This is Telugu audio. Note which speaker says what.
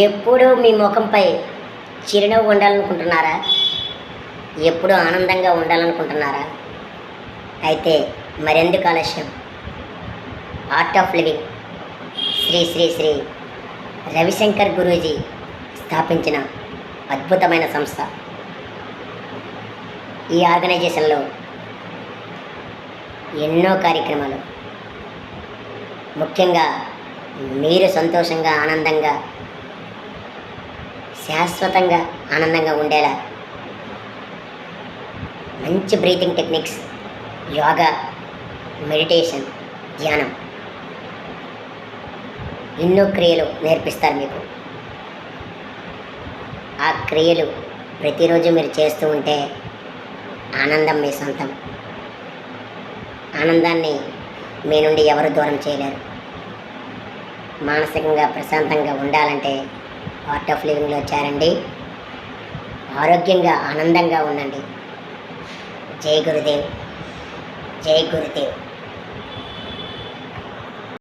Speaker 1: ఎప్పుడూ మీ ముఖంపై చిరునవ్వు ఉండాలనుకుంటున్నారా? ఎప్పుడూ ఆనందంగా ఉండాలనుకుంటున్నారా? అయితే మరెందుకు ఆలస్యం? Art of living Shri Shri Shri Ravishankar Guruji స్థాపించిన అద్భుతమైన సంస్థ. ఈ ఆర్గనైజేషన్లో ఎన్నో కార్యక్రమాలు, ముఖ్యంగా మీరు సంతోషంగా, ఆనందంగా, శాశ్వతంగా ఆనందంగా ఉండేలా మంచి బ్రీతింగ్ టెక్నిక్స్, యోగా, మెడిటేషన్, ధ్యానం, ఎన్నో క్రియలు నేర్పిస్తారు మీకు. ఆ క్రియలు ప్రతిరోజు మీరు చేస్తూ ఉంటే ఆనందం మీ సొంతం. ఆనందాన్ని మీ నుండి ఎవరు దూరం చేయలేరు. మానసికంగా ప్రశాంతంగా ఉండాలంటే ఆర్ట్ ఆఫ్ లివింగ్లో చేరండి. ఆరోగ్యంగా ఆనందంగా ఉండండి. జై గురుదేవ్, జై గురుదేవ్.